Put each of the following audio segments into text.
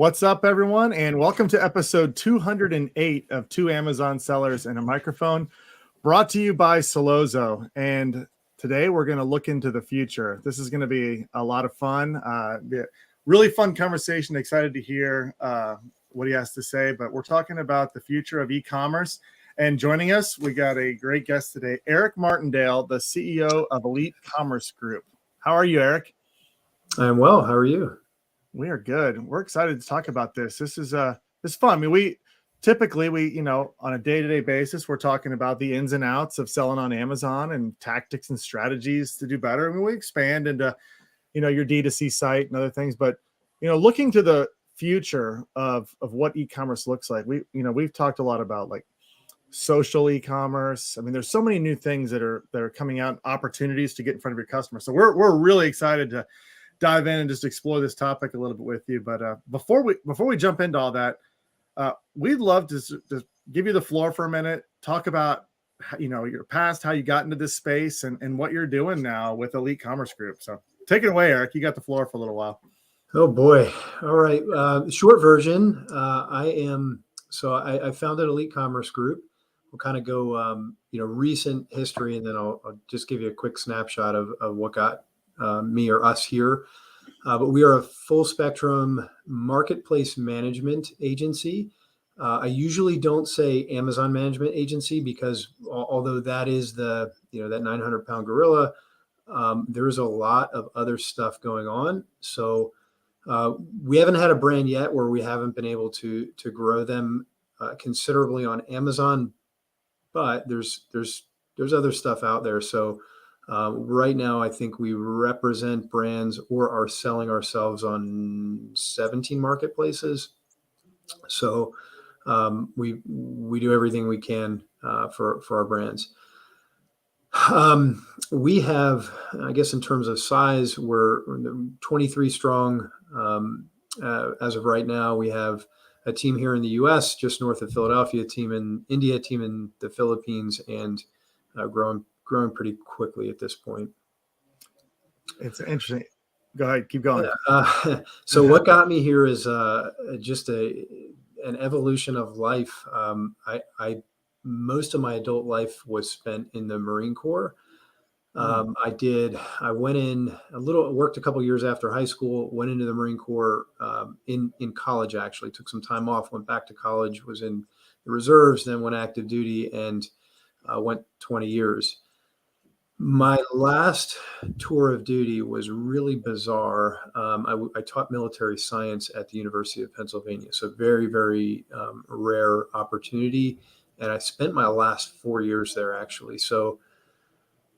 What's up, everyone, and welcome to episode 208 of Two Amazon Sellers and a Microphone, brought to you by Solozo. And today we're going to look into the future. This is going to be a lot of fun, really fun conversation. Excited to hear what he has to say, but we're talking about the future of e-commerce. And joining us, we got a great guest today, Eric Martindale, the CEO of Elite Commerce Group. How are you, Eric? I'm well. How are you? We are good. We're excited to talk about this. This is fun. I mean, we typically on a day-to-day basis, we're talking about the ins and outs of selling on Amazon and tactics and strategies to do better. I mean, we expand into, your D2C site and other things, but, looking to the future of what e-commerce looks like, we've talked a lot about like social e-commerce. I mean, there's so many new things that are coming out, opportunities to get in front of your customers. So we're really excited to dive in and just explore this topic a little bit with you. But before we jump into all that, we'd love to give you the floor for a minute, talk about your past, how you got into this space, and what you're doing now with Elite Commerce Group. So take it away, Eric. You got the floor for a little while. Oh boy. All right. Short version. I founded Elite Commerce Group. We'll kind of go, recent history, and then I'll just give you a quick snapshot of what got me or us here. But we are a full spectrum marketplace management agency. I usually don't say Amazon management agency because although that is that 900-pound gorilla, there's a lot of other stuff going on. So we haven't had a brand yet where we haven't been able to grow them considerably on Amazon, but there's other stuff out there. So right now, I think we represent brands or are selling ourselves on 17 marketplaces. So we do everything we can for our brands. We have, I guess, in terms of size, we're 23 strong. As of right now, we have a team here in the U.S., just north of Philadelphia, a team in India, a team in the Philippines, and growing pretty quickly at this point. It's interesting. Go ahead, keep going. So what got me here is just an evolution of life. I most of my adult life was spent in the Marine Corps. I went in worked a couple years after high school, went into the Marine Corps in college, actually took some time off, went back to college, was in the reserves, then went active duty, and went 20 years. My last tour of duty was really bizarre. I taught military science at the University of Pennsylvania, so very, very rare opportunity. And I spent my last 4 years there, actually. So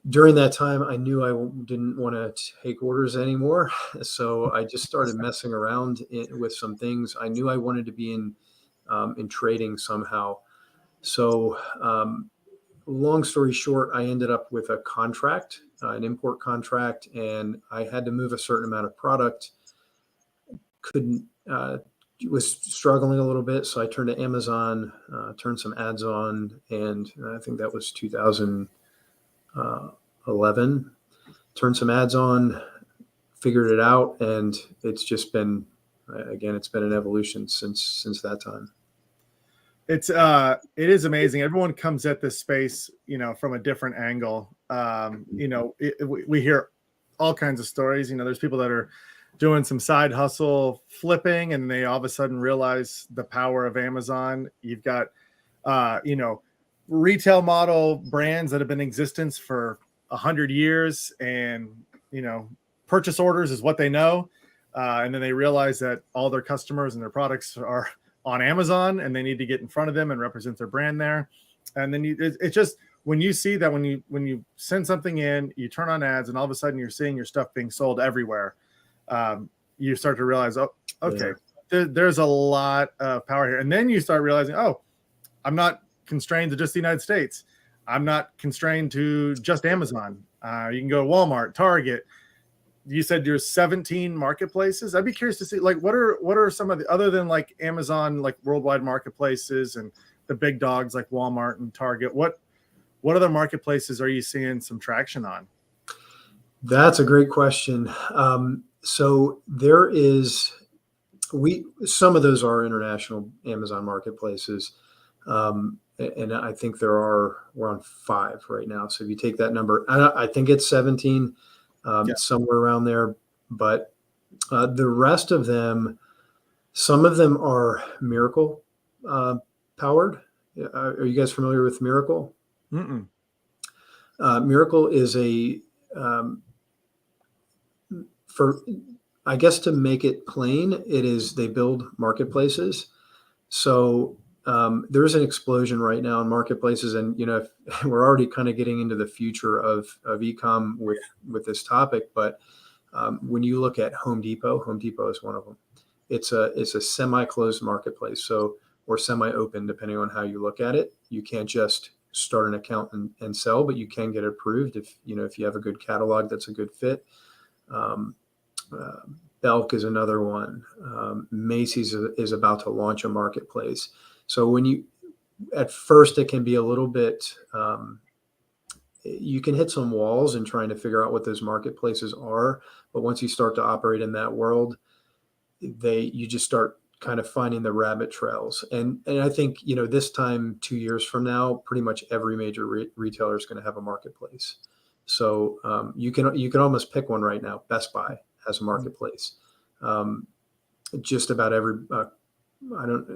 during that time, I knew I didn't want to take orders anymore. So I just started messing around with some things. I knew I wanted to be in trading somehow. So long story short, I ended up with a contract, an import contract, and I had to move a certain amount of product. Was struggling a little bit. So I turned to Amazon, turned some ads on, and I think that was 2011, turned some ads on, figured it out. And it's just been, it's been an evolution since that time. It is amazing. Everyone comes at this space, from a different angle. We hear all kinds of stories. There's people that are doing some side hustle flipping, and they all of a sudden realize the power of Amazon. You've got, retail model brands that have been in existence for 100 years, and, purchase orders is what they know. And then they realize that all their customers and their products are on Amazon, and they need to get in front of them and represent their brand there. And then it's just, when you see that, when you send something in, you turn on ads, and all of a sudden you're seeing your stuff being sold everywhere. You start to realize, oh, okay, there's a lot of power here. And then you start realizing, oh, I'm not constrained to just the United States. I'm not constrained to just Amazon. You can go to Walmart, Target. You said there's 17 marketplaces. I'd be curious to see, like, what are some of the, other than like Amazon, like worldwide marketplaces and the big dogs like Walmart and Target, what other marketplaces are you seeing some traction on? That's a great question. So there is Some of those are international Amazon marketplaces. And I think we're on 5 right now. So if you take that number, I think it's 17, somewhere around there. But the rest of them, some of them are Miracle powered. Are you guys familiar with Miracle? Mm-mm. Miracle is for, I guess, to make it plain, they build marketplaces. So there's an explosion right now in marketplaces, and we're already kind of getting into the future of ecom with this topic. But when you look at Home Depot is one of them. It's a semi-closed marketplace, or semi-open, depending on how you look at it. You can't just start an account and sell, but you can get approved if you have a good catalog that's a good fit. Belk is another one. Macy's is about to launch a marketplace. So at first it can be a little bit, you can hit some walls in trying to figure out what those marketplaces are. But once you start to operate in that world, you just start kind of finding the rabbit trails. And I think, this time, 2 years from now, pretty much every major retailer is going to have a marketplace. So you can almost pick one right now. Best Buy has a marketplace. Just about every,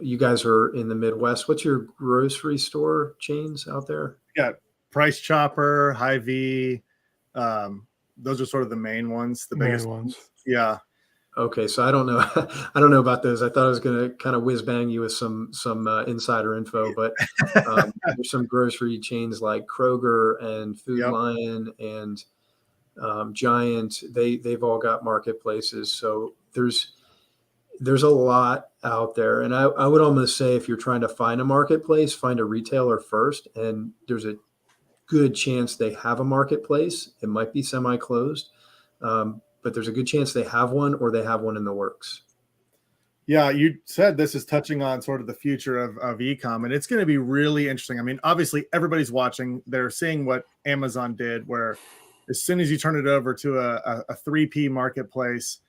you guys are in the Midwest. What's your grocery store chains out there? Yeah. Price Chopper, Hy-Vee. Those are sort of the main ones, the biggest ones. Yeah. Okay. So I don't know. I don't know about those. I thought I was going to kind of whiz bang you with some insider info, but there's some grocery chains like Kroger and Food Lion and Giant. They've all got marketplaces. So there's a lot out there. And I would almost say, if you're trying to find a marketplace, find a retailer first. And there's a good chance they have a marketplace. It might be semi-closed, but there's a good chance they have one, or they have one in the works. Yeah, you said this is touching on sort of the future of ecom, and it's going to be really interesting. I mean, obviously, everybody's watching. They're seeing what Amazon did, where as soon as you turn it over to a 3P marketplace,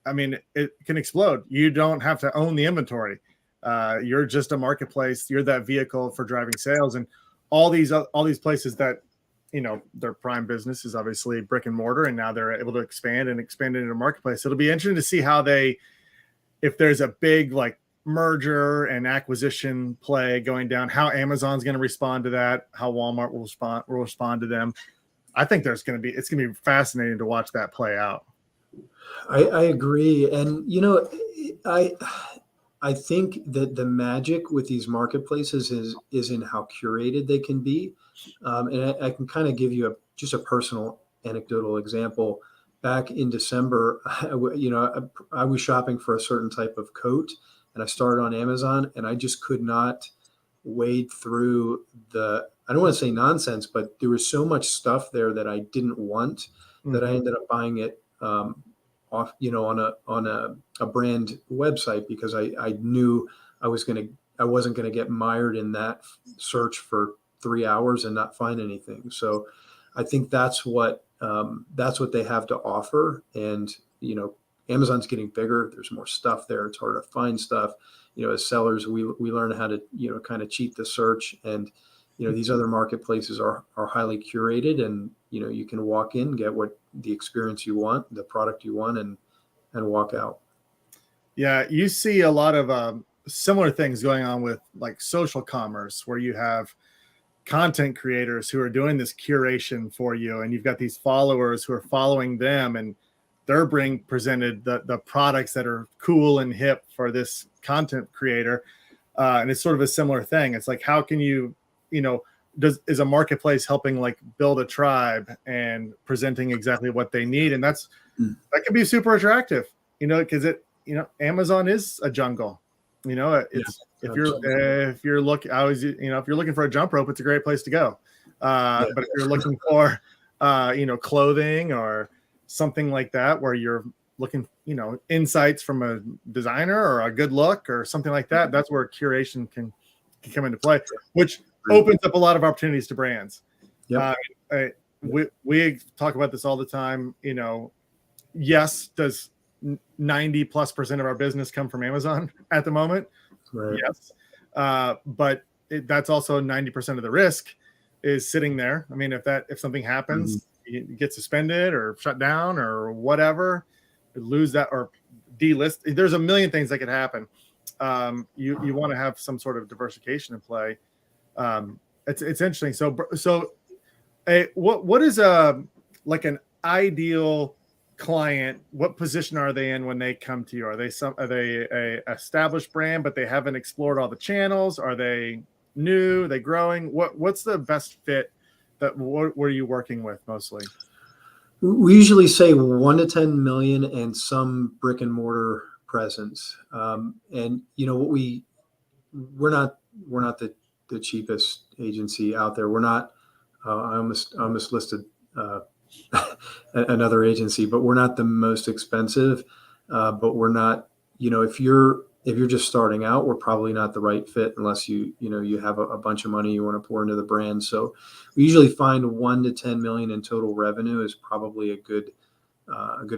I mean, it can explode. You don't have to own the inventory. You're just a marketplace. You're that vehicle for driving sales. And all these places that, their prime business is obviously brick and mortar, and now they're able to expand into a marketplace. It'll be interesting to see how if there's a big merger and acquisition play going down, how Amazon's going to respond to that, how Walmart will respond to them. I think it's going to be fascinating to watch that play out. I agree. And, I think that the magic with these marketplaces is in how curated they can be. And I can kind of give you just a personal anecdotal example. Back in December, I was shopping for a certain type of coat, and I started on Amazon, and I just could not wade through I don't want to say nonsense, but there was so much stuff there that I didn't want that I ended up buying it off, on a brand website, because I knew I wasn't going to get mired in that search for 3 hours and not find anything. So I think that's what they have to offer. And, Amazon's getting bigger. There's more stuff there. It's hard to find stuff. As sellers, we learn how to, kind of cheat the search. And, these other marketplaces are highly curated, and, you can walk in, get the experience you want, the product you want, and walk out. Yeah. You see a lot of similar things going on with social commerce, where you have content creators who are doing this curation for you, and you've got these followers who are following them, and they're presented the products that are cool and hip for this content creator. And it's sort of a similar thing. It's like, how can you, is a marketplace helping build a tribe and presenting exactly what they need? And that can be super attractive, because Amazon is a jungle. If you're looking for a jump rope, it's a great place to go. But if you're looking for clothing or something like that, where you're looking insights from a designer or a good look or something like that, that's where curation can come into play, which opens up a lot of opportunities to brands. We talk about this all the time. Yes, does 90+% of our business come from Amazon at the moment. Right. Yes. But that's also 90% of the risk is sitting there. I mean, if something happens, you get suspended or shut down or whatever, lose that or delist. There's a million things that could happen. You want to have some sort of diversification in play. It's interesting. So what is like an ideal client? What position are they in when they come to you? Are they a established brand but they haven't explored all the channels? Are they new? Are they growing? What's the best fit? What are you working with mostly? We usually say 1 to 10 million and some brick and mortar presence. And we're not the cheapest agency out there. We're not. I almost listed another agency, but we're not the most expensive. But we're not. If you're just starting out, we're probably not the right fit unless you have a bunch of money you want to pour into the brand. So we usually find 1 to 10 million in total revenue is probably a good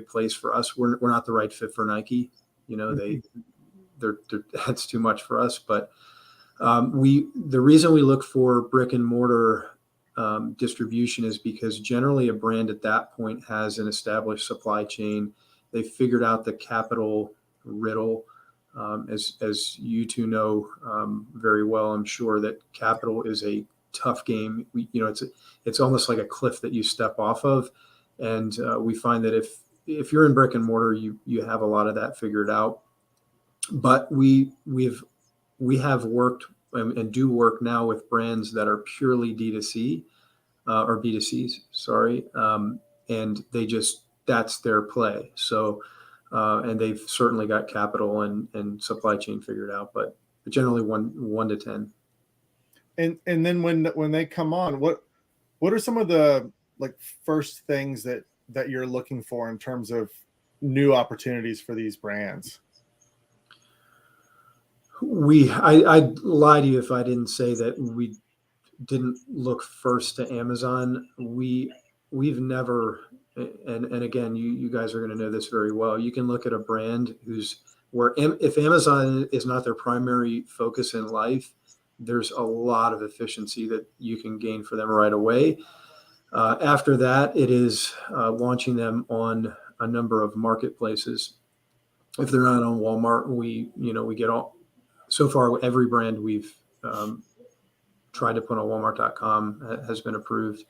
place for us. We're not the right fit for Nike. That's too much for us. But the reason we look for brick and mortar distribution is because generally a brand at that point has an established supply chain. They figured out the capital riddle. As you two know very well, I'm sure that capital is a tough game. It's almost like a cliff that you step off of, and we find that if you're in brick and mortar, you have a lot of that figured out. But we have worked and do work now with brands that are purely D2C or B2Cs, sorry, and that's their play. So. And they've certainly got capital and supply chain figured out, but generally 1 to 10. And then when they come on, what are some of the first things that you're looking for in terms of new opportunities for these brands? I'd lie to you if I didn't say that we didn't look first to Amazon. We've never. And again, you guys are going to know this very well. You can look at a brand if Amazon is not their primary focus in life, there's a lot of efficiency that you can gain for them right away. After that, it is launching them on a number of marketplaces. If they're not on Walmart, we get all. So far, every brand we've tried to put on Walmart.com has been approved.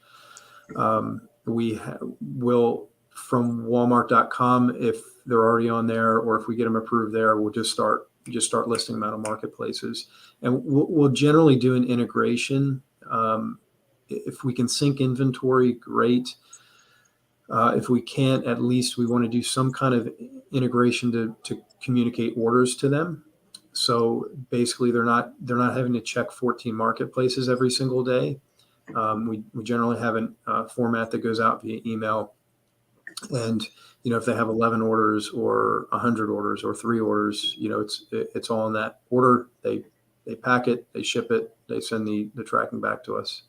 We will from Walmart.com if they're already on there, or if we get them approved there, we'll just start listing them out on marketplaces, and we'll generally do an integration. If we can sync inventory, great. If we can't, at least we want to do some kind of integration to communicate orders to them. So basically, they're not having to check 14 marketplaces every single day. We generally have a format that goes out via email, and if they have 11 orders or 100 orders or 3 orders, it's all in that order. They pack it, they ship it, they send the tracking back to us.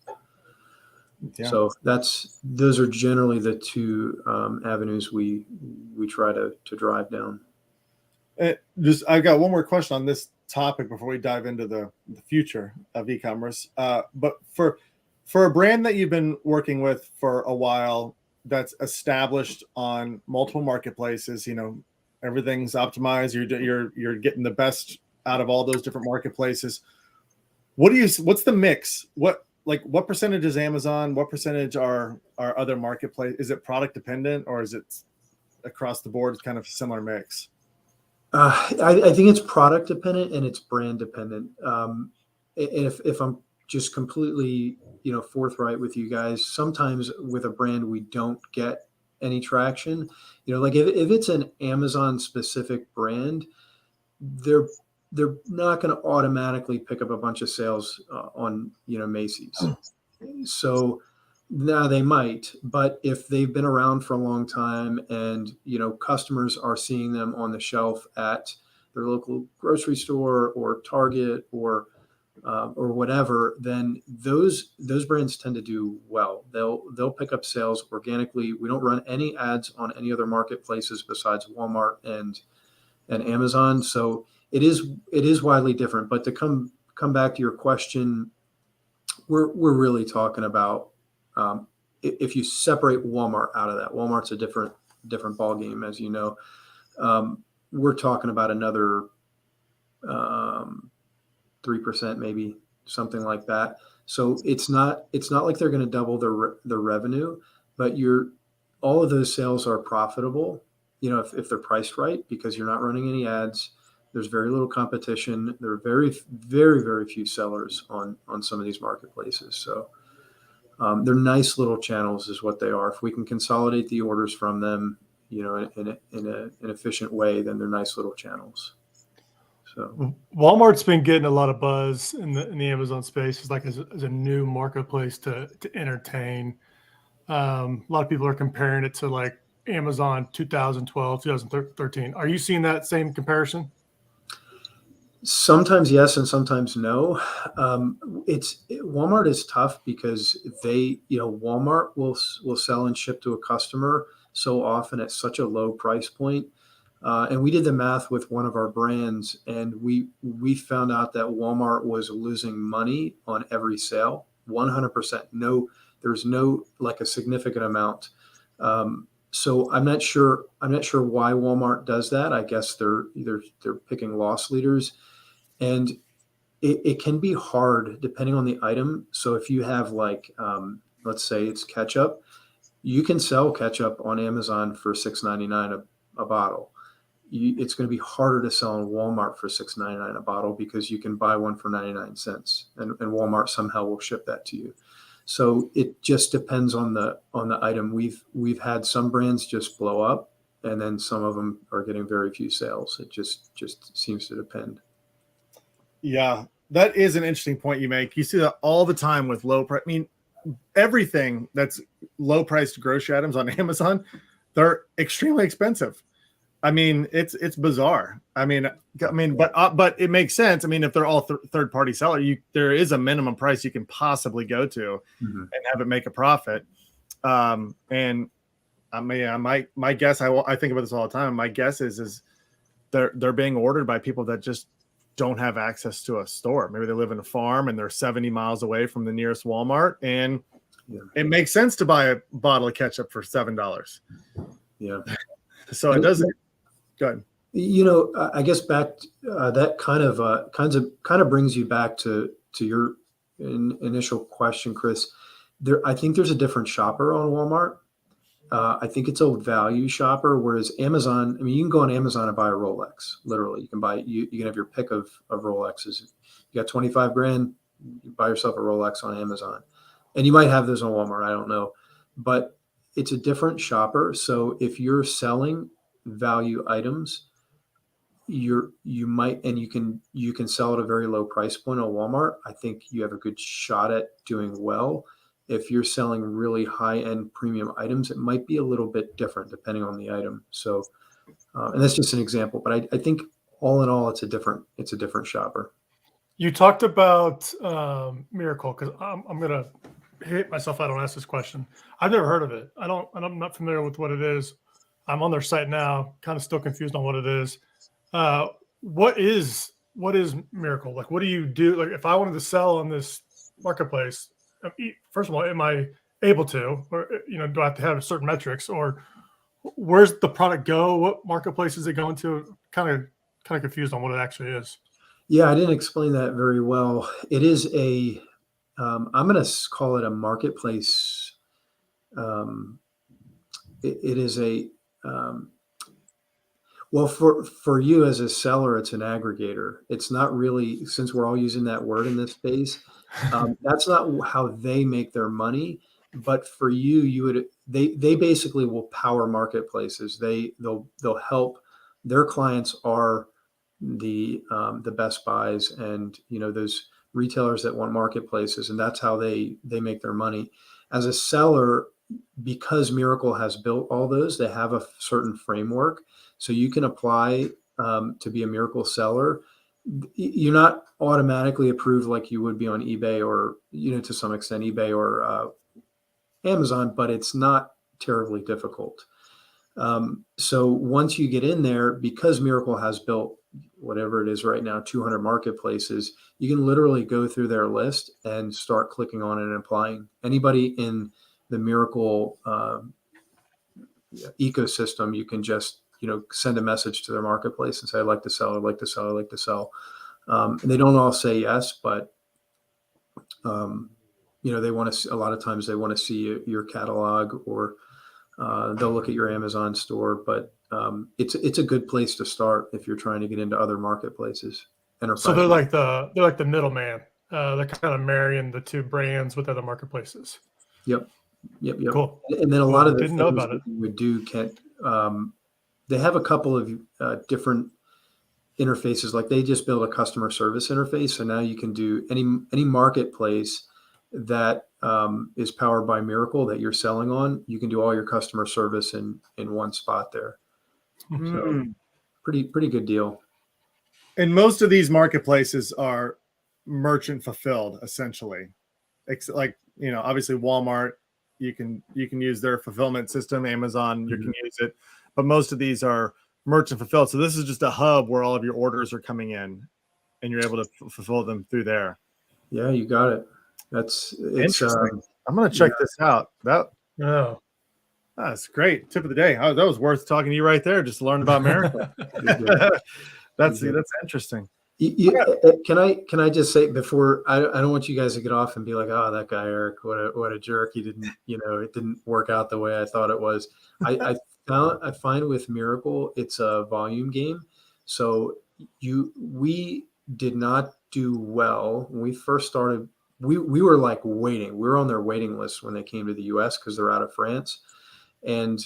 Yeah. So those are generally the two avenues we try to drive down. I've got one more question on this topic before we dive into the future of e-commerce. But for a brand that you've been working with for a while, that's established on multiple marketplaces, everything's optimized. You're getting the best out of all those different marketplaces. What's the mix? What percentage is Amazon? What percentage are other marketplaces? Is it product dependent, or is it across the board? It's kind of a similar mix. I think it's product dependent and it's brand dependent. And if I'm just completely, forthright with you guys, sometimes with a brand we don't get any traction. Like if it's an Amazon specific brand, they're not going to automatically pick up a bunch of sales on Macy's. So now they might, but if they've been around for a long time and customers are seeing them on the shelf at their local grocery store or Target or or whatever, then those brands tend to do well. They'll pick up sales organically. We don't run any ads on any other marketplaces besides Walmart and Amazon. So it is widely different. But to come back to your question, we're really talking about if you separate Walmart out of that. Walmart's a different ball game, as you know. We're talking about another 3%, maybe something like that. So it's not like they're going to double the revenue, but all of those sales are profitable, if they're priced right, because you're not running any ads. There's very little competition. There are very, very, very few sellers on some of these marketplaces. So they're nice little channels is what they are. If we can consolidate the orders from them, in an efficient way, then they're nice little channels. So Walmart's been getting a lot of buzz in the Amazon space. It's like as a new marketplace to entertain. A lot of people are comparing it to like Amazon 2012, 2013. Are you seeing that same comparison? Sometimes yes, and sometimes no. Walmart is tough because Walmart will sell and ship to a customer so often at such a low price point. And we did the math with one of our brands, and we found out that Walmart was losing money on every sale, 100%. No, there's no like a significant amount. So I'm not sure why Walmart does that. I guess they're picking loss leaders, and it can be hard depending on the item. So if you have let's say it's ketchup, you can sell ketchup on Amazon for $6.99 a bottle. It's going to be harder to sell in Walmart for $6.99 a bottle because you can buy one for 99 cents, and Walmart somehow will ship that to you. So it just depends on the item. We've had some brands just blow up, and then some of them are getting very few sales. It just seems to depend. Yeah, that is an interesting point you make. You see that all the time with low price. I mean, everything that's low priced grocery items on Amazon, they're extremely expensive. I mean, it's bizarre. I mean, but it makes sense. I mean, if they're all third party seller, there is a minimum price you can possibly go to and have it make a profit. And I mean, my guess, I think about this all the time. My guess is they're being ordered by people that just don't have access to a store. Maybe they live in a farm and they're 70 miles away from the nearest Walmart, and it makes sense to buy a bottle of ketchup for $7. Yeah. So it doesn't. Go ahead. I guess back that kind of brings you back to your initial question, Chris. I think there's a different shopper on Walmart. I think it's a value shopper, whereas Amazon, I mean, you can go on Amazon and buy a Rolex. Literally, you can have your pick of Rolexes. You got 25 grand, you buy yourself a Rolex on Amazon, and you might have those on Walmart. I don't know, but it's a different shopper. So if you're selling value items, you can sell at a very low price point on Walmart. I think you have a good shot at doing well. If you're selling really high-end premium items, it might be a little bit different depending on the item. So, and that's just an example, but I think all in all, it's a different shopper. You talked about Miracle, because I'm gonna hate myself if I don't ask this question. I've never heard of it. I'm not familiar with what it is. I'm on their site now, kind of still confused on what it is. What is Miracle? Like, what do you do? Like, if I wanted to sell on this marketplace, first of all, am I able to, or do I have to have certain metrics, or where's the product go? What marketplace is it going to? Kind of confused on what it actually is. Yeah, I didn't explain that very well. It is I'm going to call it a marketplace. It is well, for you as a seller, it's an aggregator. It's not really, since we're all using that word in this space. That's not how they make their money. But for you, they basically will power marketplaces. They'll help. Their clients are the Best Buys and those retailers that want marketplaces, and that's how they make their money. As a seller, because Miracle has built all those, they have a certain framework, so you can apply to be a Miracle seller. you're not automatically approved like you would be on eBay or, to some extent eBay or Amazon, but it's not terribly difficult. So once you get in there, because Miracle has built whatever it is right now, 200 marketplaces, you can literally go through their list and start clicking on it and applying. Anybody in the Miracle ecosystem, you can just, send a message to their marketplace and say, I'd like to sell, I'd like to sell, I'd like to sell. And they don't all say yes, but they want to. A lot of times they want to see your catalog, or they'll look at your Amazon store. But it's a good place to start if you're trying to get into other marketplaces. So they're like the middleman. They're kind of marrying the two brands with other marketplaces. Yep. Cool. And then a lot of the didn't know things about it. that you would do they have a couple of different interfaces. Like they just built a customer service interface, so now you can do any marketplace that is powered by Miracle that you're selling on. You can do all your customer service in one spot there. So pretty good deal. And most of these marketplaces are merchant fulfilled, essentially. Like, obviously Walmart, you can use their fulfillment system. Amazon, you can use it, but most of these are merchant fulfilled. So this is just a hub where all of your orders are coming in, and you're able to fulfill them through there. Yeah, you got it. It's interesting. I'm going to check this out. That's great. Tip of the day. That was worth talking to you right there. Just learn about Miracle. That's interesting. Can I just say before, I don't want you guys to get off and be like, oh, that guy Eric, what a jerk. He didn't, it didn't work out the way I thought it was. I find with Miracle, it's a volume game. So we did not do well when we first started. We were like waiting. We were on their waiting list when they came to the US because they're out of France. And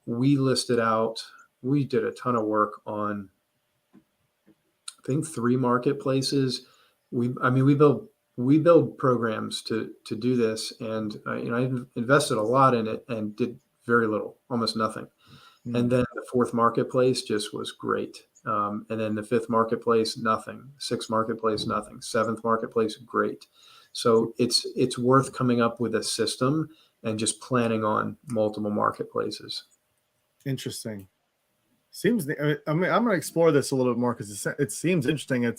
we listed out, we did a ton of work on, I think 3 marketplaces. We build programs to do this, and I invested a lot in it and did very little, almost nothing. And then the 4th marketplace just was great. And then the 5th marketplace, nothing. 6th marketplace, nothing. 7th marketplace, great. So it's worth coming up with a system and just planning on multiple marketplaces. Interesting. I'm going to explore this a little bit more because it seems interesting.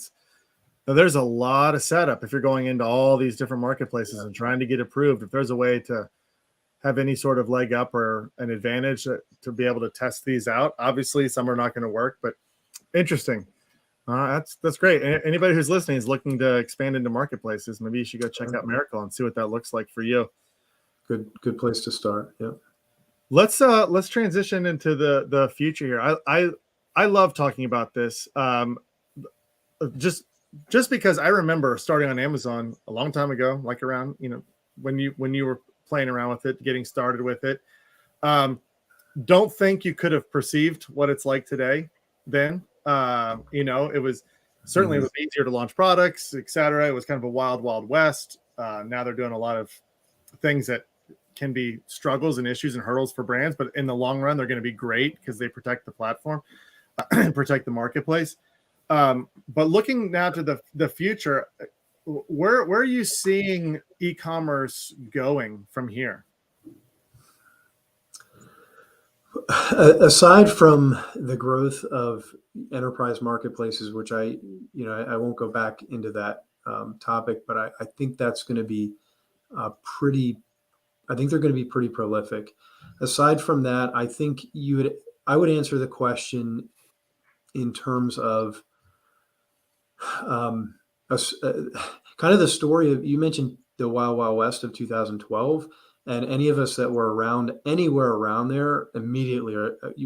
There's a lot of setup if you're going into all these different marketplaces and trying to get approved. If there's a way to have any sort of leg up or an advantage to be able to test these out, obviously some are not going to work, but interesting. That's great. Anybody who's listening is looking to expand into marketplaces, maybe you should go check out Miracle and see what that looks like for you. Good place to start. Yeah. Let's transition into the future here. I love talking about this. Just because I remember starting on Amazon a long time ago, like around, when you were playing around with it, getting started with it. Don't think you could have perceived what it's like today then. It was certainly it was easier to launch products, etc. It was kind of a wild west. Now they're doing a lot of things that can be struggles and issues and hurdles for brands, but in the long run, they're going to be great because they protect the platform and protect the marketplace. But looking now to the future, where are you seeing e-commerce going from here? Aside from the growth of enterprise marketplaces, which I won't go back into that topic, but I think that's going to be I think they're going to be pretty prolific. Aside from that, I think I would answer the question in terms of kind of the story of, you mentioned the Wild Wild West of 2012, and any of us that were anywhere around there immediately,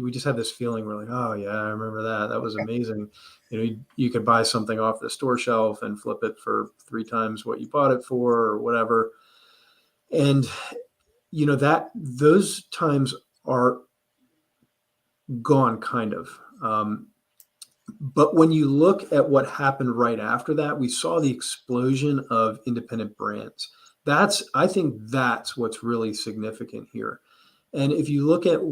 we just have this feeling, we're like, oh yeah, I remember that. That was amazing. You could buy something off the store shelf and flip it for 3 times what you bought it for or whatever. And those times are gone kind of. But when you look at what happened right after that, we saw the explosion of independent brands. I think that's what's really significant here. And if you look at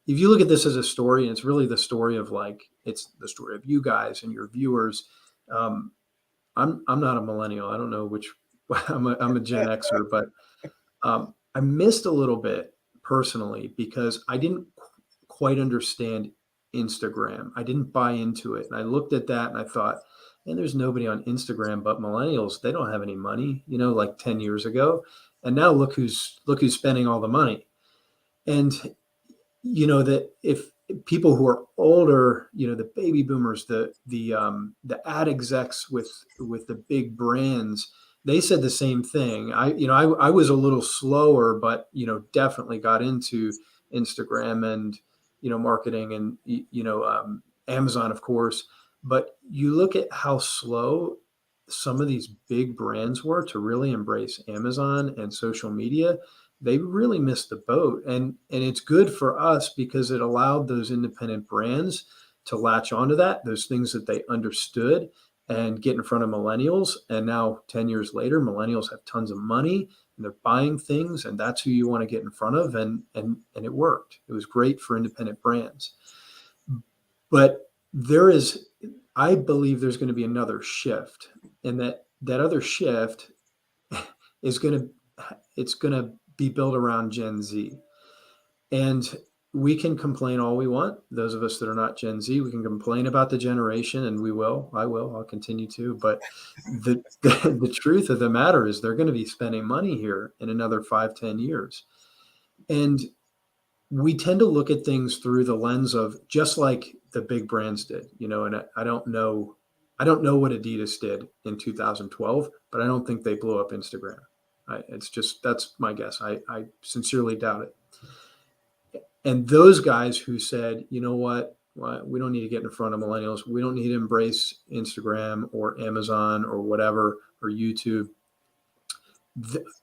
this as a story, and it's really the story of it's the story of you guys and your viewers, Um, I'm not a millennial. I don't know which. I'm a Gen Xer, but I missed a little bit personally because I didn't quite understand Instagram. I didn't buy into it, and I looked at that and I thought, man, there's nobody on Instagram but millennials. They don't have any money, like 10 years ago, and now look who's spending all the money. And that if people who are older, the baby boomers, the ad execs with the big brands, they said the same thing. I was a little slower, but definitely got into Instagram and marketing and Amazon, of course. But you look at how slow some of these big brands were to really embrace Amazon and social media. They really missed the boat, and it's good for us because it allowed those independent brands to latch onto those things that they understood and get in front of millennials. And now 10 years later, millennials have tons of money and they're buying things, and that's who you want to get in front of. And it worked. It was great for independent brands. But I believe there's going to be another shift, and that other shift is going to be built around Gen Z. And we can complain all we want. Those of us that are not Gen Z, we can complain about the generation, and I'll continue to. But the truth of the matter is they're going to be spending money here in another 5-10 years. And we tend to look at things through the lens of just like the big brands did, and I don't know what Adidas did in 2012, but I don't think they blew up Instagram. That's my guess. I sincerely doubt it. And those guys who said, you know what, we don't need to get in front of millennials. We don't need to embrace Instagram or Amazon or whatever, or YouTube.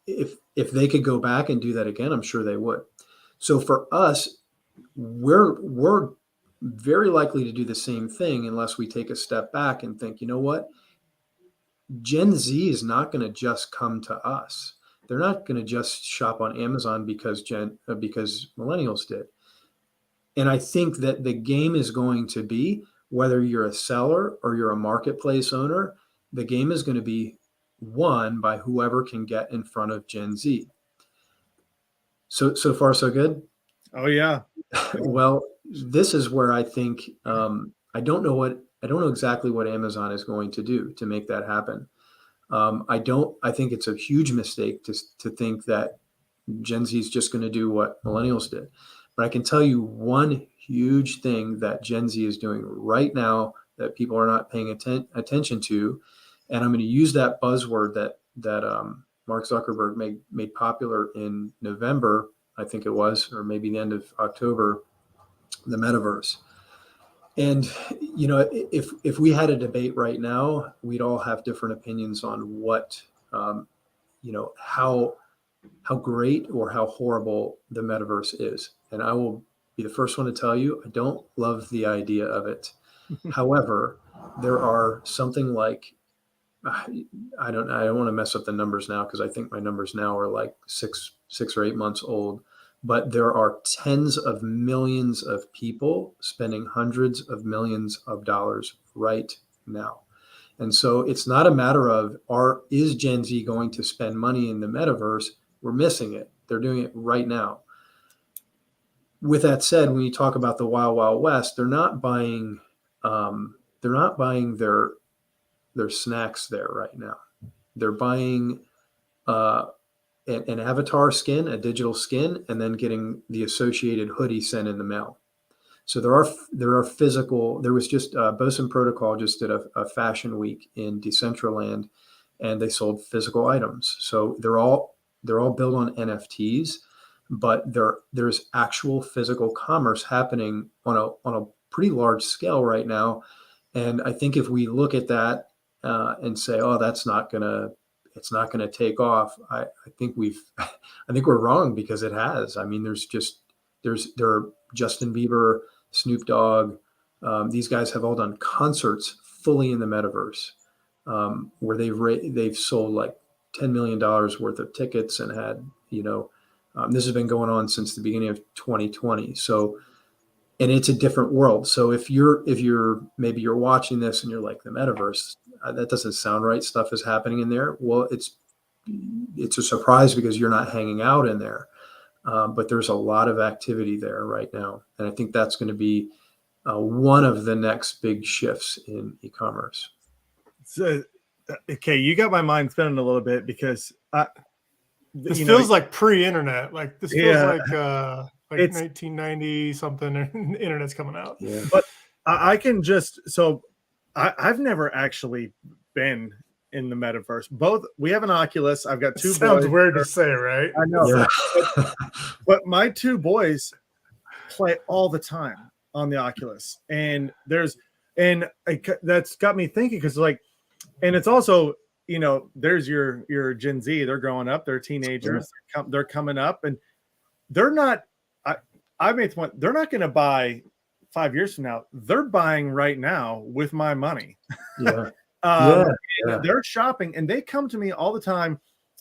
If they could go back and do that again, I'm sure they would. So for us, we're very likely to do the same thing unless we take a step back and think, you know what, Gen Z is not going to just come to us. They're not going to just shop on Amazon because millennials did. And I think that the game is going to be, whether you're a seller or you're a marketplace owner, the game is going to be won by whoever can get in front of Gen Z. So far, so good. Oh yeah. Well, this is where I think I don't know exactly what Amazon is going to do to make that happen. I think it's a huge mistake to think that Gen Z is just going to do what millennials did. But I can tell you one huge thing that Gen Z is doing right now that people are not paying attention to, and I'm going to use that buzzword that Mark Zuckerberg made popular in November, I think it was, or maybe the end of October, the metaverse. And if we had a debate right now, we'd all have different opinions on what how great or how horrible the metaverse is. And I will be the first one to tell you, I don't love the idea of it. However, there are something like, I don't want to mess up the numbers now because I think my numbers now are like six or 8 months old, but there are tens of millions of people spending hundreds of millions of dollars right now. And so it's not a matter of is Gen Z going to spend money in the metaverse? We're missing it. They're doing it right now. With that said, when you talk about the Wild Wild West, they're not buying their snacks there right now. They're buying an avatar skin, a digital skin, and then getting the associated hoodie sent in the mail. So there are physical. There was just Bosun Protocol just did a fashion week in Decentraland, and they sold physical items. So they're all built on NFTs, but there's actual physical commerce happening on a pretty large scale right now. And I think if we look at that and say, oh, it's not gonna take off, I think we're wrong, because it has. I mean, there are Justin Bieber, Snoop Dogg, these guys have all done concerts fully in the metaverse, where they've sold like $10 million worth of tickets and had, this has been going on since the beginning of 2020. So and it's a different world. So if maybe you're watching this and you're like, the metaverse, that doesn't sound right. Stuff is happening in there. Well, it's a surprise because you're not hanging out in there. But there's a lot of activity there right now. And I think that's going to be one of the next big shifts in e-commerce. So, okay, you got my mind spinning a little bit because this feels like pre-internet. Like this feels Yeah. like It's- 1990 something, and the internet's coming out. Yeah. But I can just I've never actually been in the metaverse. We have an Oculus. I've got two Sounds boys. weird to say, right? I know. Yeah. But my two boys play all the time on the Oculus, and that's got me thinking, because and it's also, there's your Gen Z. They're growing up. They're teenagers. They're coming up, and they're not. I made the point. They're not going to buy 5 years from now. They're buying right now with my money. Yeah. They're shopping, and they come to me all the time.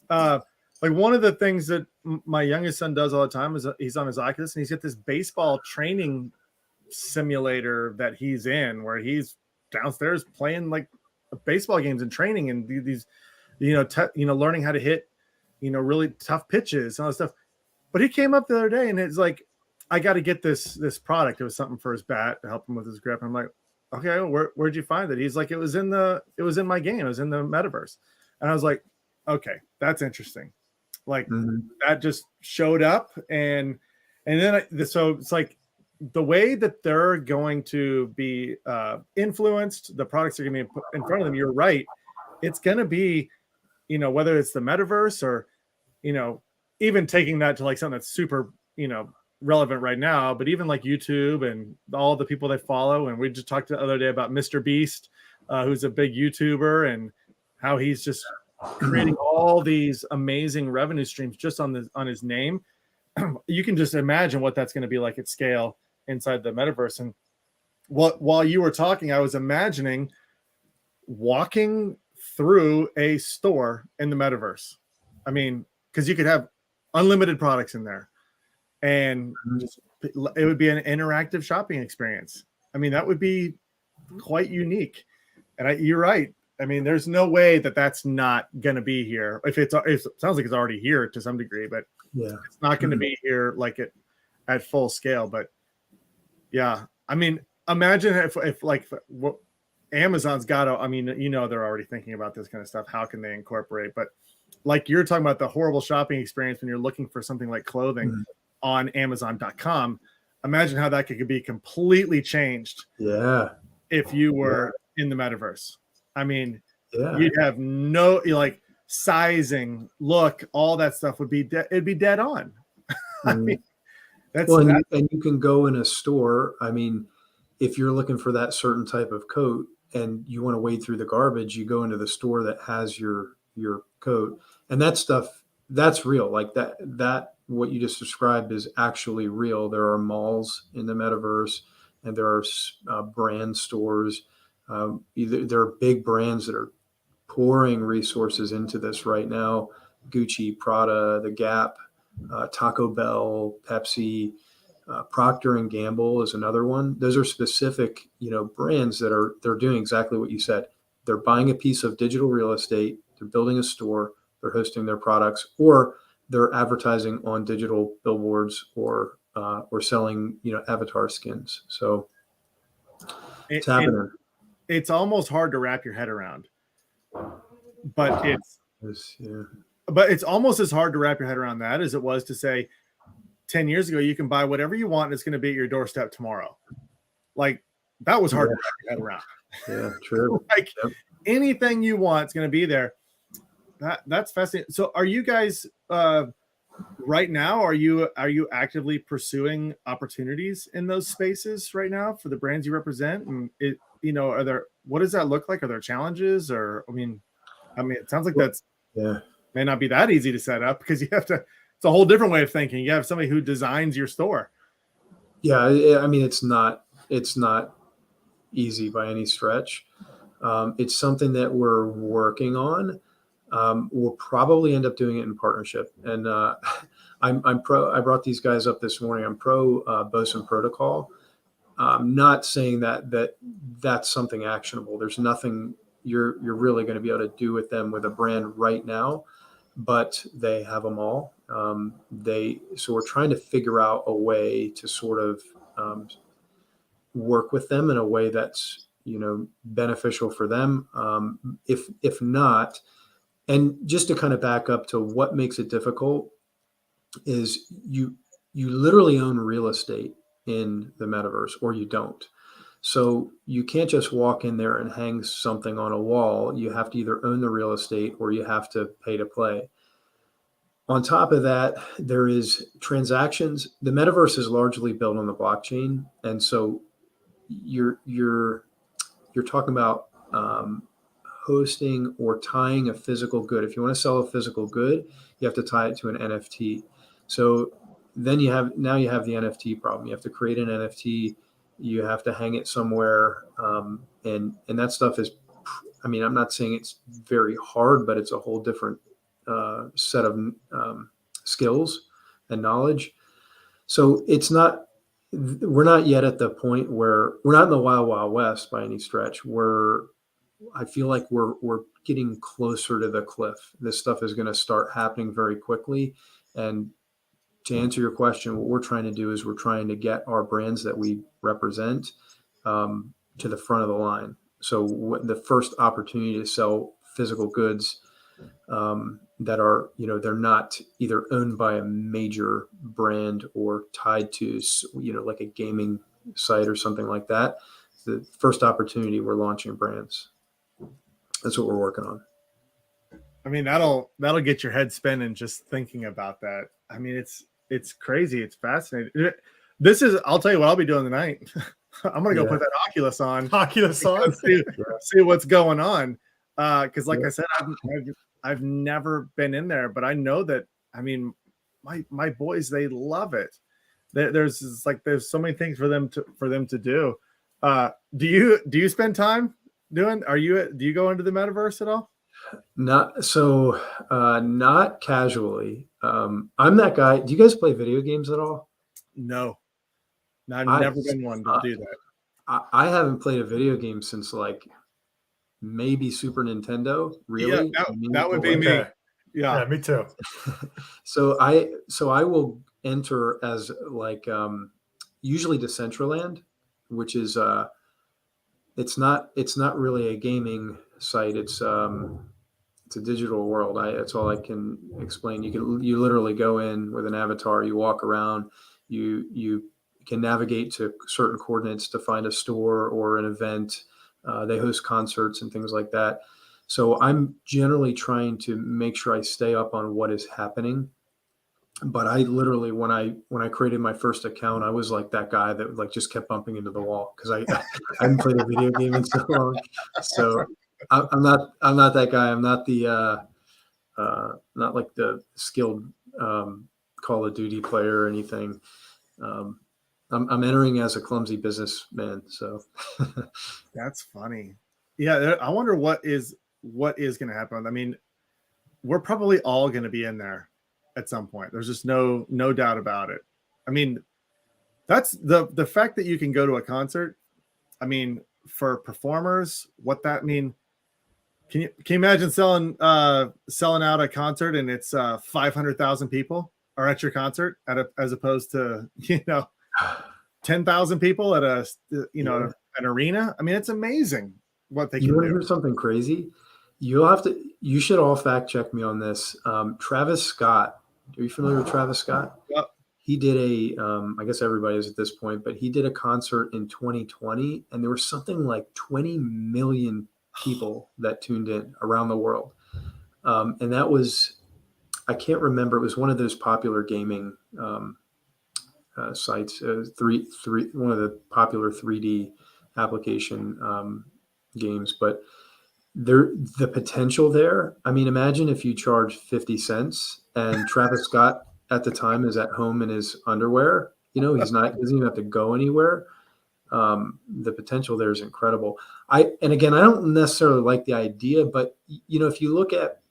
Like one of the things that my youngest son does all the time is he's on his Oculus, and he's got this baseball training simulator that he's in, where he's downstairs playing like baseball games and training and these, learning how to hit, really tough pitches and all that stuff. But he came up the other day and it's like, I got to get this product. It was something for his bat to help him with his grip. And I'm like, okay, where'd you find it? He's like, it was in my game. It was in the metaverse. And I was like, okay, that's interesting. Like that just showed up, and then so it's like the way that they're going to be influenced, the products are going to be put in front of them. You're right. It's going to be, whether it's the metaverse or, even taking that to like something that's super, relevant right now, but even like YouTube and all the people they follow. And we just talked the other day about Mr. Beast, who's a big YouTuber, and how he's just creating all these amazing revenue streams just on his name. You can just imagine what that's going to be like at scale inside the metaverse. And while you were talking, I was imagining walking through a store in the metaverse. I mean, because you could have unlimited products in there, and it would be an interactive shopping experience. I mean, that would be quite unique. And you're right. I mean, there's no way that that's not going to be here. It sounds like it's already here to some degree, but it's not going to be here like at full scale. But yeah, I mean, imagine if what Amazon's got to, I mean, they're already thinking about this kind of stuff. How can they incorporate? But like you're talking about the horrible shopping experience when you're looking for something like clothing on Amazon.com, imagine how that could be completely changed. Yeah. If you were in the metaverse. I mean, you'd have no sizing, look, all that stuff would be it'd be dead on. I mean, and you can go in a store. I mean, if you're looking for that certain type of coat and you want to wade through the garbage, you go into the store that has your coat, and that stuff, that's real. Like that what you just described is actually real. There are malls in the metaverse, and there are brand stores. There are big brands that are pouring resources into this right now. Gucci, Prada, The Gap, Taco Bell, Pepsi, Procter and Gamble is another one. Those are specific, brands they're doing exactly what you said. They're buying a piece of digital real estate. They're building a store. They're hosting their products, or they're advertising on digital billboards, or selling, avatar skins. So it's happening. It's almost hard to wrap your head around, but it's almost as hard to wrap your head around that as it was to say 10 years ago, you can buy whatever you want and it's going to be at your doorstep tomorrow. Like that was hard to wrap your head around. Yeah, true. Anything you want is going to be there. That's fascinating. So are you guys right now, are you actively pursuing opportunities in those spaces right now for the brands you represent? And what does that look like? Are there challenges, or I mean, it sounds like that's may not be that easy to set up, because it's a whole different way of thinking. You have somebody who designs your store. Yeah. I mean, it's not easy by any stretch. It's something that we're working on. We'll probably end up doing it in partnership. And I'm pro. I brought these guys up this morning. I'm pro Bosun Protocol, I'm not saying that's something actionable. There's nothing you're really going to be able to do with them with a brand right now, but they have them all. So we're trying to figure out a way to sort of work with them in a way that's beneficial for them. If not, and just to kind of back up to what makes it difficult is you literally own real estate in the metaverse, or you don't. So you can't just walk in there and hang something on a wall. You have to either own the real estate or you have to pay to play. On top of that, there is transactions. The metaverse is largely built on the blockchain, and so you're talking about hosting or tying a physical good. If you want to sell a physical good, you have to tie it to an NFT. So then you have the NFT problem. You have to create an NFT. You have to hang it somewhere, and that stuff is. I mean, I'm not saying it's very hard, but it's a whole different set of skills and knowledge. So we're not yet at the point where we're not in the wild, wild west by any stretch. I feel like we're getting closer to the cliff. This stuff is going to start happening very quickly. And to answer your question, what we're trying to do is we're trying to get our brands that we represent to the front of the line. So the first opportunity to sell physical goods that are, they're not either owned by a major brand or tied to, like a gaming site or something like that. The first opportunity, we're launching brands. That's what we're working on. I mean, that'll get your head spinning just thinking about that. I mean, it's crazy. It's fascinating. I'll tell you what I'll be doing tonight. I'm going to go put that Oculus on. See what's going on. Because like I said, I've never been in there, but I know that, I mean, my boys, they love it. There's so many things for them to do. Do you spend time doing? Do you go into the metaverse at all? Not casually. I'm that guy. Do you guys play video games at all? No, I've never been one to do that. I haven't played a video game since like maybe Super Nintendo. Really? Yeah, that would be me. Yeah, me too. So I will enter as like usually Decentraland, which is it's not really a gaming site. It's a digital world. That's all I can explain. You literally go in with an avatar. You walk around. You can navigate to certain coordinates to find a store or an event. They host concerts and things like that. So I'm generally trying to make sure I stay up on what is happening. But I literally, when I created my first account, I was like that guy that like just kept bumping into the wall because I hadn't played a video game in so long. So I'm not that guy. I'm not the not like the skilled Call of Duty player or anything. I'm entering as a clumsy businessman. So that's funny. Yeah, I wonder what is going to happen. I mean, we're probably all going to be in there at some point. There's just no doubt about it. I mean, that's the fact that you can go to a concert. I mean, for performers, what that mean? Can you imagine selling out a concert and it's 500,000 people are at your concert as opposed to 10,000 people at an arena? I mean, it's amazing what they can do. You want to hear something crazy? You should all fact check me on this. Travis Scott. Are you familiar with Travis Scott? Yep. He did I guess everybody is at this point, but he did a concert in 2020 and there was something like 20 million people that tuned in around the world. And that was, I can't remember. It was one of those popular gaming sites, one of the popular 3D application games, but the potential there. I mean, imagine if you charge 50 cents and Travis Scott at the time is at home in his underwear. Doesn't even have to go anywhere. The potential there is incredible. And again, I don't necessarily like the idea, but if you look at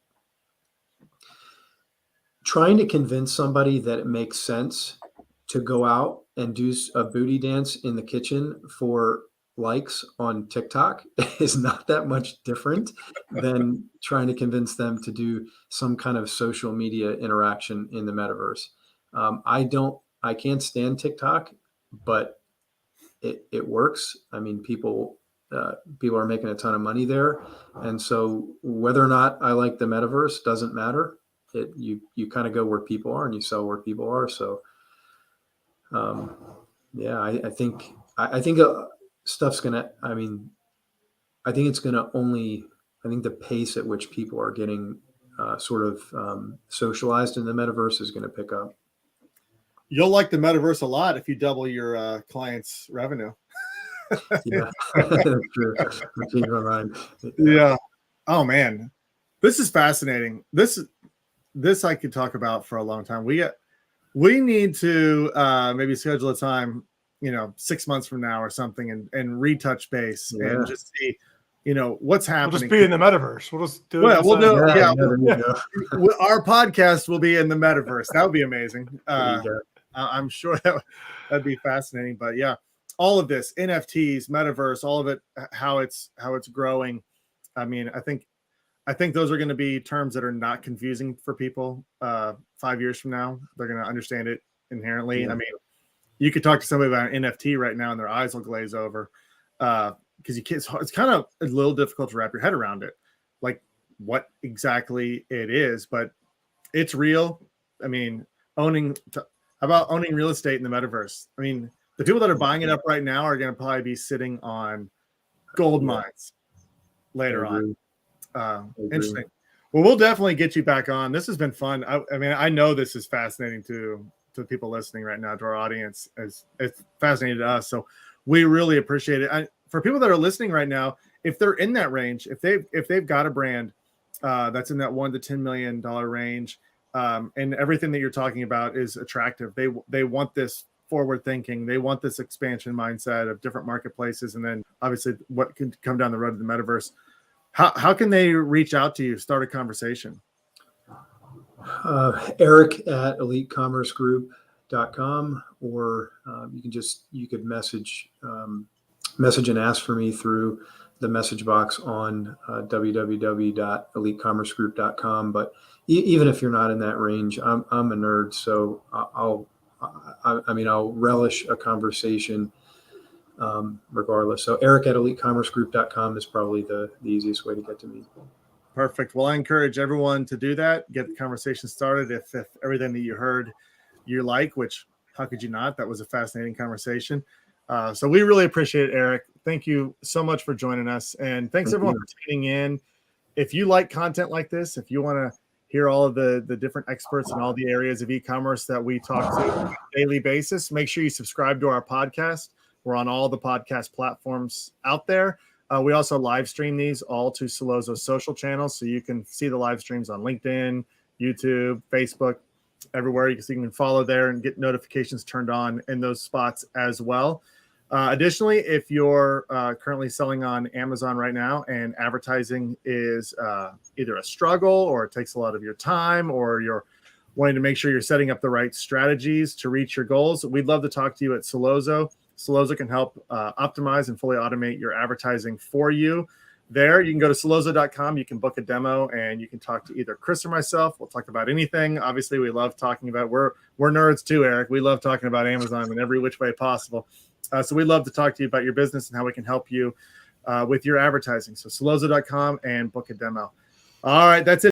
trying to convince somebody that it makes sense to go out and do a booty dance in the kitchen for likes on TikTok is not that much different than trying to convince them to do some kind of social media interaction in the metaverse. I can't stand TikTok, but it works. I mean, people are making a ton of money there. And so whether or not I like the metaverse doesn't matter. You kind of go where people are and you sell where people are. So I think stuff's gonna, I think it's gonna I think the pace at which people are getting socialized in the metaverse is going to pick up. You'll like the metaverse a lot if you double your clients' revenue. Yeah, that's true. I changed my mind. Yeah. Oh man, this is fascinating. This I could talk about for a long time. We need to maybe schedule a time, 6 months from now or something, and retouch base and just see, what's happening. We'll just be in the metaverse. We'll just do it. Well, we'll do. Yeah. Our podcast will be in the metaverse. That would be amazing. I'm sure that'd be fascinating. But yeah, all of this NFTs, metaverse, all of it, how it's growing. I mean, I think those are going to be terms that are not confusing for people 5 years from now. They're going to understand it inherently. Yeah. I mean, you could talk to somebody about an NFT right now and their eyes will glaze over because it's kind of a little difficult to wrap your head around it, like what exactly it is, but it's real. I mean, how about owning real estate in the metaverse? I mean, the people that are buying it up right now are going to probably be sitting on gold mines later on. Interesting. Well, we'll definitely get you back on. This has been fun. I mean, I know this is fascinating to people listening right now, to our audience. It's fascinating to us. So we really appreciate it. For people that are listening right now, if they're in that range, if they've got a brand that's in that $1 to $10 million range, and everything that you're talking about is attractive, they want this forward thinking, they want this expansion mindset of different marketplaces, and then obviously what can come down the road to the metaverse. How can they reach out to you, start a conversation? Eric at elitecommercegroup.com, or you could message and ask for me through the message box on www.elitecommercegroup.com. But even if you're not in that range, I'm a nerd, so I'll relish a conversation regardless. So Eric at elitecommercegroup.com is probably the easiest way to get to me. Perfect. Well, I encourage everyone to do that. Get the conversation started. If everything that you heard you like, which how could you not? That was a fascinating conversation. So we really appreciate it, Eric. Thank you so much for joining us. And thanks everyone for tuning in. If you like content like this, if you want to hear all of the different experts in all the areas of e-commerce that we talk to on a daily basis, make sure you subscribe to our podcast. We're on all the podcast platforms out there. We also live stream these all to Solozo's social channels, so you can see the live streams on LinkedIn, YouTube, Facebook, everywhere. You can follow there and get notifications turned on in those spots as well. Additionally, if you're currently selling on Amazon right now and advertising is either a struggle or it takes a lot of your time, or you're wanting to make sure you're setting up the right strategies to reach your goals, we'd love to talk to you at Solozo. Solozo can help optimize and fully automate your advertising for you. There, you can go to Solozo.com. You can book a demo, and you can talk to either Chris or myself. We'll talk about anything. Obviously, we love talking about. We're nerds too, Eric. We love talking about Amazon in every which way possible. So we'd love to talk to you about your business and how we can help you with your advertising. So Solozo.com and book a demo. All right, that's it.